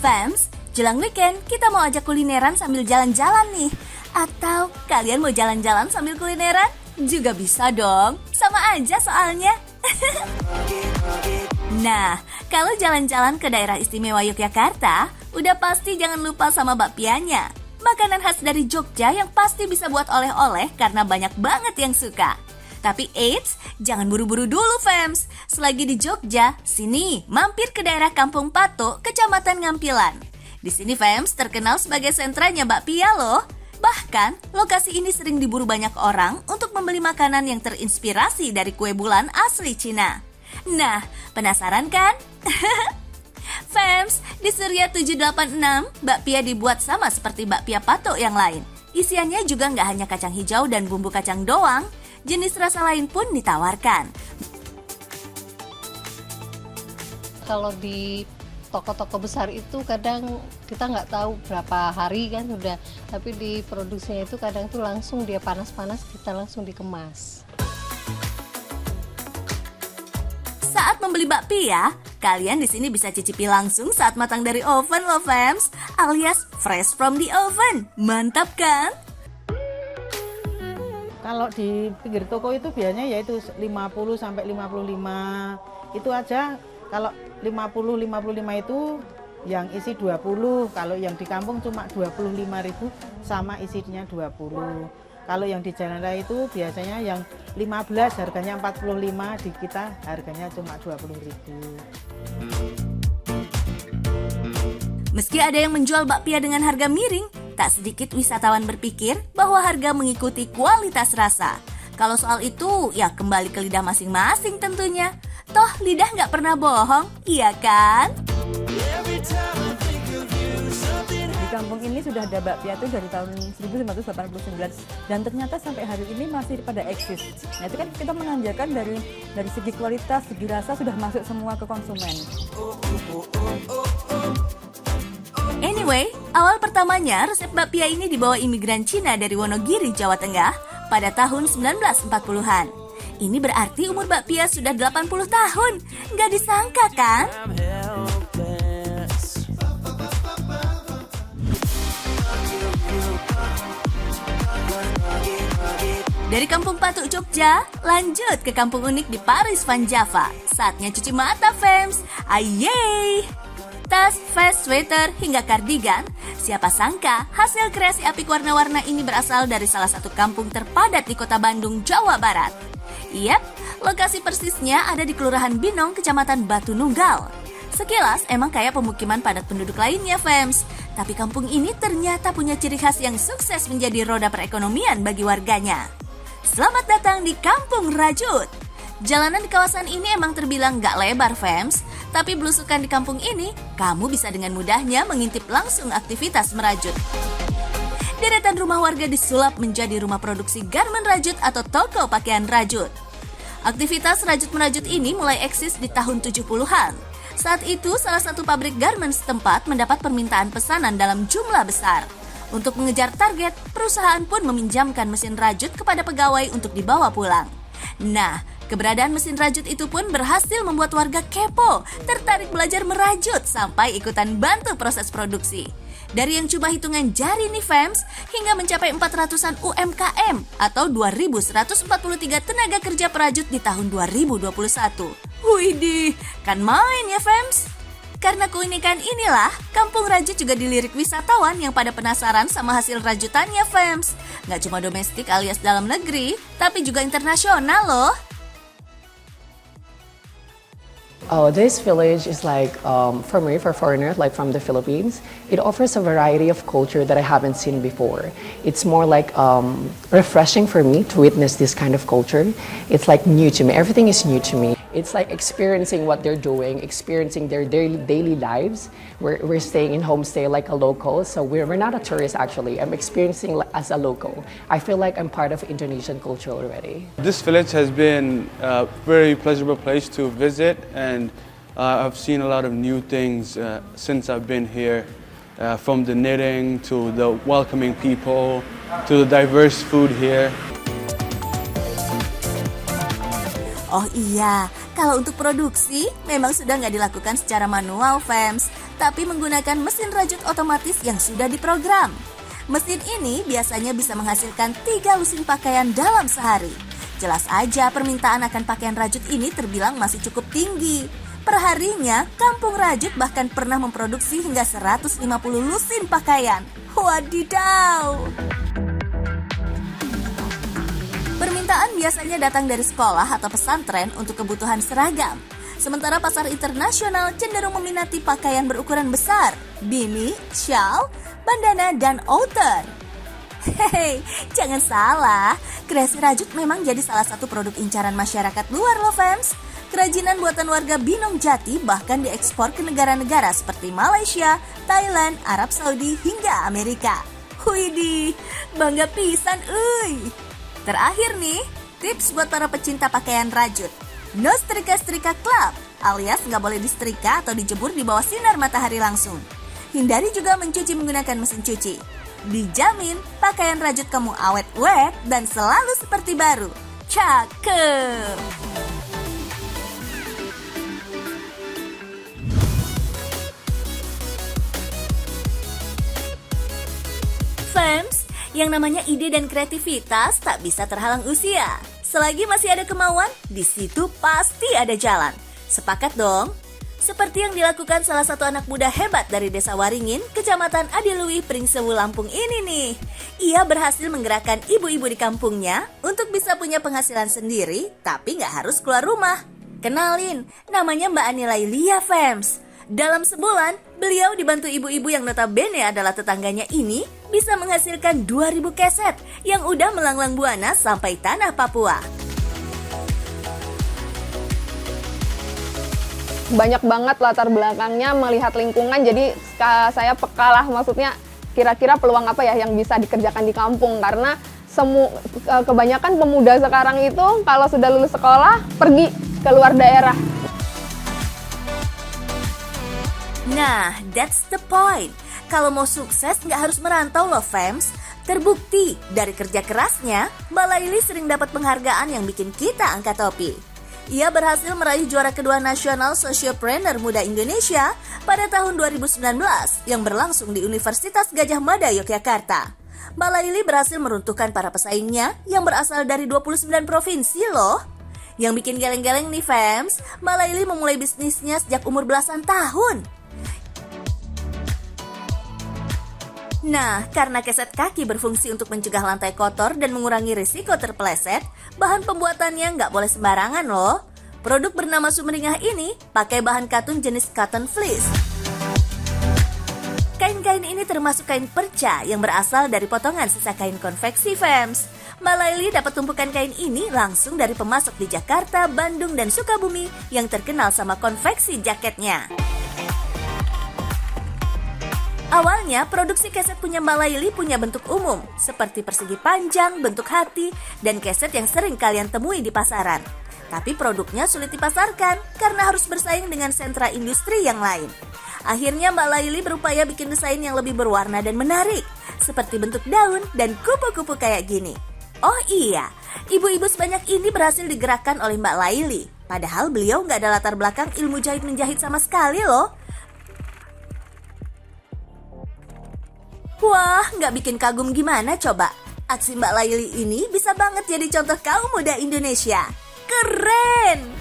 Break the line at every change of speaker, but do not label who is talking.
Fams, jelang weekend kita mau ajak kulineran sambil jalan-jalan nih. Atau kalian mau jalan-jalan sambil kulineran? Juga bisa dong, sama aja soalnya. Nah, kalau jalan-jalan ke daerah istimewa Yogyakarta, udah pasti jangan lupa sama bakpianya. Makanan khas dari Jogja yang pasti bisa buat oleh-oleh karena banyak banget yang suka. Tapi eits, jangan buru-buru dulu Fams. Selagi di Jogja, sini mampir ke daerah Kampung Patok, Kecamatan Ngampilan. Di sini Fams terkenal sebagai sentranya bakpia loh. Bahkan, lokasi ini sering diburu banyak orang untuk membeli makanan yang terinspirasi dari kue bulan asli Cina. Nah, penasaran kan? Fams, di Surya 786, bakpia dibuat sama seperti bakpia Patok yang lain. Isiannya juga nggak hanya kacang hijau dan bumbu kacang doang, jenis rasa lain pun ditawarkan.
Kalau di toko-toko besar itu kadang kita nggak tahu berapa hari kan udah, tapi di produksinya itu kadang tuh langsung dia panas-panas, kita langsung dikemas.
Saat membeli bakpia, kalian di sini bisa cicipi langsung saat matang dari oven loh Fams, alias fresh from the oven. Mantap kan?
Kalau di pinggir toko itu biasanya yaitu 50 sampai 55. Itu aja. Kalau 50-55 itu yang isi 20. Kalau yang di kampung cuma 25.000 sama isinya 20. Kalau yang di jalan raya itu biasanya yang 15 harganya 45, di kita harganya cuma 20.000.
Meski ada yang menjual bakpia dengan harga miring, tak sedikit wisatawan berpikir bahwa harga mengikuti kualitas rasa. Kalau soal itu, ya kembali ke lidah masing-masing tentunya. Toh lidah nggak pernah bohong, iya kan?
Di kampung ini sudah ada bakpia itu dari tahun 1989 dan ternyata sampai hari ini masih pada eksis. Nah itu kan kita menanjakan dari segi kualitas, segi rasa sudah masuk semua ke konsumen.
Anyway, awal pertamanya resep bakpia ini dibawa imigran Cina dari Wonogiri, Jawa Tengah pada tahun 1940-an. Ini berarti umur bakpia sudah 80 tahun. Nggak disangka kan? Dari Kampung Patok Jogja, lanjut ke kampung unik di Paris Van Java. Saatnya cuci mata Fams. Ayey! Tas, vest, sweater, hingga kardigan, siapa sangka hasil kreasi apik warna-warna ini berasal dari salah satu kampung terpadat di kota Bandung, Jawa Barat. Yap, lokasi persisnya ada di Kelurahan Binong, Kecamatan Batu Nunggal. Sekilas emang kayak pemukiman padat penduduk lainnya, Fams. Tapi kampung ini ternyata punya ciri khas yang sukses menjadi roda perekonomian bagi warganya. Selamat datang di Kampung Rajut. Jalanan di kawasan ini emang terbilang gak lebar, Fams. Tapi belusukan di kampung ini, kamu bisa dengan mudahnya mengintip langsung aktivitas merajut. Deretan rumah warga disulap menjadi rumah produksi garmen rajut atau toko pakaian rajut. Aktivitas rajut-merajut ini mulai eksis di tahun 70-an. Saat itu, salah satu pabrik garmen setempat mendapat permintaan pesanan dalam jumlah besar. Untuk mengejar target, perusahaan pun meminjamkan mesin rajut kepada pegawai untuk dibawa pulang. Nah, keberadaan mesin rajut itu pun berhasil membuat warga kepo, tertarik belajar merajut sampai ikutan bantu proses produksi. Dari yang cuma hitungan jari nih Fams, hingga mencapai 400-an UMKM atau 2.143 tenaga kerja perajut di tahun 2021. Widih, kan main ya Fams? Karena keunikan inilah, Kampung Rajut juga dilirik wisatawan yang pada penasaran sama hasil rajutannya Fams. Nggak cuma domestik alias dalam negeri, tapi juga internasional loh.
Oh, this village is like, for me, for foreigners, like from the Philippines, it offers a variety of culture that I haven't seen before. It's more like refreshing for me to witness this kind of culture. It's like new to me. Everything is new to me. It's like experiencing what they're doing, experiencing their daily lives. We're staying in homestay like a local, so we're not a tourist actually. I'm experiencing as a local. I feel like I'm part of Indonesian culture already.
This village has been a very pleasurable place to visit, and I've seen a lot of new things since I've been here, from the knitting to the welcoming people to the diverse food here.
Oh iya, kalau untuk produksi memang sudah nggak dilakukan secara manual, fams, tapi menggunakan mesin rajut otomatis yang sudah diprogram. Mesin ini biasanya bisa menghasilkan 3 lusin pakaian dalam sehari. Jelas aja permintaan akan pakaian rajut ini terbilang masih cukup tinggi. Perharinya, Kampung Rajut bahkan pernah memproduksi hingga 150 lusin pakaian. Wadidaw! Permintaan biasanya datang dari sekolah atau pesantren untuk kebutuhan seragam. Sementara pasar internasional cenderung meminati pakaian berukuran besar, bini, shawl, bandana, dan outer. Hehehe, jangan salah, kreasi rajut memang jadi salah satu produk incaran masyarakat luar loh fams. Kerajinan buatan warga Binong Jati bahkan diekspor ke negara-negara seperti Malaysia, Thailand, Arab Saudi, hingga Amerika. Widih, bangga pisan uy. Terakhir nih, tips buat para pecinta pakaian rajut. No setrika-setrika club, alias nggak boleh disetrika atau dijemur di bawah sinar matahari langsung. Hindari juga mencuci menggunakan mesin cuci. Dijamin pakaian rajut kamu awet wet dan selalu seperti baru. Cakep! Fams, yang namanya ide dan kreativitas tak bisa terhalang usia. Selagi masih ada kemauan, di situ pasti ada jalan. Sepakat dong? Seperti yang dilakukan salah satu anak muda hebat dari Desa Waringin, Kecamatan Adiluwih, Pringsewu, Lampung ini nih. Ia berhasil menggerakkan ibu-ibu di kampungnya untuk bisa punya penghasilan sendiri, tapi nggak harus keluar rumah. Kenalin, namanya Mbak Ani Lailia Fams. Dalam sebulan, beliau dibantu ibu-ibu yang notabene adalah tetangganya ini bisa menghasilkan 2.000 keset yang udah melanglang buana sampai tanah Papua.
Banyak banget latar belakangnya melihat lingkungan, jadi saya peka lah, maksudnya kira-kira peluang apa ya yang bisa dikerjakan di kampung, karena kebanyakan pemuda sekarang itu kalau sudah lulus sekolah pergi ke luar daerah.
Nah, that's the point. Kalau mau sukses nggak harus merantau loh fams. Terbukti dari kerja kerasnya, Mbak Laili sering dapat penghargaan yang bikin kita angkat topi. Ia berhasil meraih juara kedua nasional Sociopreneur Muda Indonesia pada tahun 2019 yang berlangsung di Universitas Gadjah Mada, Yogyakarta. Mbak Laili berhasil meruntuhkan para pesaingnya yang berasal dari 29 provinsi loh. Yang bikin geleng-geleng nih fams, Mbak Laili memulai bisnisnya sejak umur belasan tahun. Nah, karena keset kaki berfungsi untuk mencegah lantai kotor dan mengurangi risiko terpeleset, bahan pembuatannya nggak boleh sembarangan loh. Produk bernama Sumringah ini pakai bahan katun jenis cotton fleece. Kain-kain ini termasuk kain perca yang berasal dari potongan sisa kain konveksi fams. Mbak Laili dapat tumpukan kain ini langsung dari pemasok di Jakarta, Bandung, dan Sukabumi yang terkenal sama konveksi jaketnya. Awalnya, produksi keset punya Mbak Laili punya bentuk umum, seperti persegi panjang, bentuk hati, dan keset yang sering kalian temui di pasaran. Tapi produknya sulit dipasarkan karena harus bersaing dengan sentra industri yang lain. Akhirnya Mbak Laili berupaya bikin desain yang lebih berwarna dan menarik, seperti bentuk daun dan kupu-kupu kayak gini. Oh iya, ibu-ibu sebanyak ini berhasil digerakkan oleh Mbak Laili. Padahal beliau nggak ada latar belakang ilmu jahit-menjahit sama sekali loh. Wah, nggak bikin kagum gimana coba? Aksi Mbak Laili ini bisa banget jadi contoh kaum muda Indonesia. Keren!